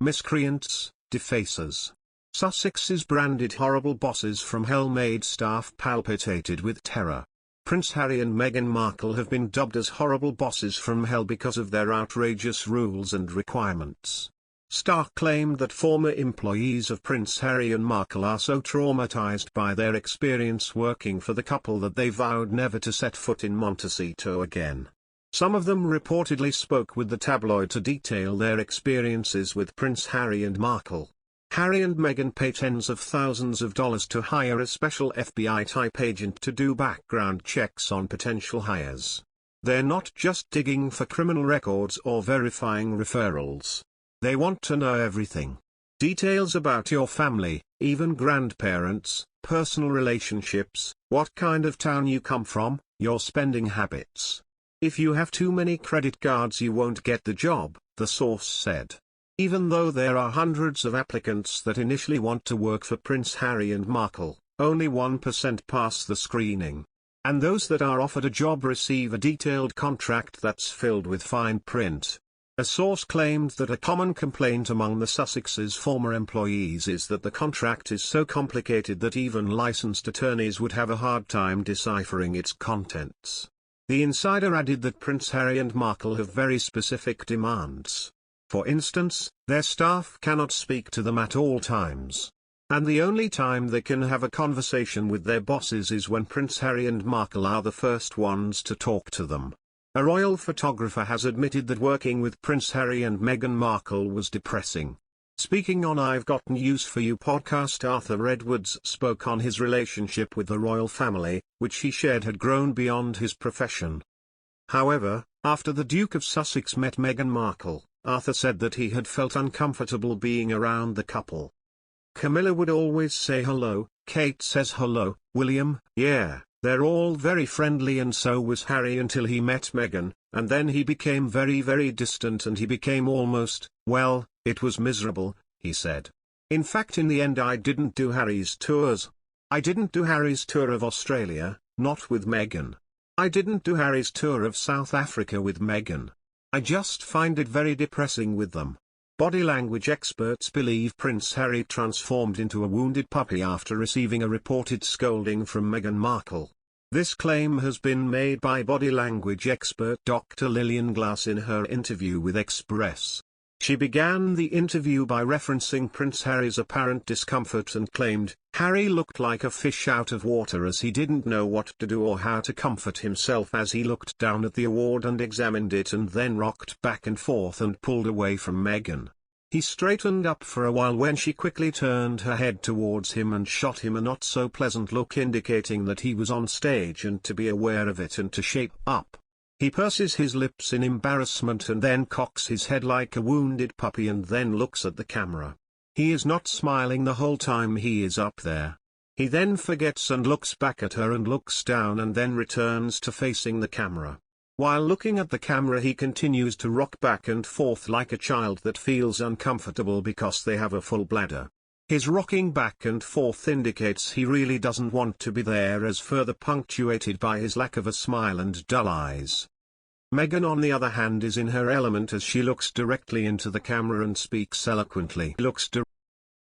Miscreants, defacers. Sussexes branded horrible bosses from hell made staff palpitated with terror. Prince Harry and Meghan Markle have been dubbed as horrible bosses from hell because of their outrageous rules and requirements. Stark claimed that former employees of Prince Harry and Markle are so traumatized by their experience working for the couple that they vowed never to set foot in Montecito again. Some of them reportedly spoke with the tabloid to detail their experiences with Prince Harry and Markle. Harry and Meghan pay tens of thousands of dollars to hire a special FBI-type agent to do background checks on potential hires. They're not just digging for criminal records or verifying referrals. They want to know everything. Details about your family, even grandparents, personal relationships, what kind of town you come from, your spending habits. If you have too many credit cards you won't get the job, the source said. Even though there are hundreds of applicants that initially want to work for Prince Harry and Markle, only 1% pass the screening. And those that are offered a job receive a detailed contract that's filled with fine print. A source claimed that a common complaint among the Sussexes' former employees is that the contract is so complicated that even licensed attorneys would have a hard time deciphering its contents. The insider added that Prince Harry and Markle have very specific demands. For instance, their staff cannot speak to them at all times. And the only time they can have a conversation with their bosses is when Prince Harry and Markle are the first ones to talk to them. A royal photographer has admitted that working with Prince Harry and Meghan Markle was depressing. Speaking on I've Got News for You podcast, Arthur Edwards spoke on his relationship with the royal family, which he shared had grown beyond his profession. However, after the Duke of Sussex met Meghan Markle, Arthur said that he had felt uncomfortable being around the couple. Camilla would always say hello, Kate says hello, William, yeah, they're all very friendly, and so was Harry until he met Meghan, and then he became very very distant and he became almost, well, it was miserable, he said. In fact, in the end I didn't do Harry's tours. I didn't do Harry's tour of Australia, not with Meghan. I didn't do Harry's tour of South Africa with Meghan. I just find it very depressing with them. Body language experts believe Prince Harry transformed into a wounded puppy after receiving a reported scolding from Meghan Markle. This claim has been made by body language expert Dr. Lillian Glass in her interview with Express. She began the interview by referencing Prince Harry's apparent discomfort and claimed, Harry looked like a fish out of water as he didn't know what to do or how to comfort himself as he looked down at the award and examined it and then rocked back and forth and pulled away from Meghan. He straightened up for a while when she quickly turned her head towards him and shot him a not so pleasant look, indicating that he was on stage and to be aware of it and to shape up. He purses his lips in embarrassment and then cocks his head like a wounded puppy and then looks at the camera. He is not smiling the whole time he is up there. He then forgets and looks back at her and looks down and then returns to facing the camera. While looking at the camera he continues to rock back and forth like a child that feels uncomfortable because they have a full bladder. His rocking back and forth indicates he really doesn't want to be there, as further punctuated by his lack of a smile and dull eyes. Meghan on the other hand is in her element as she looks directly into the camera and speaks eloquently.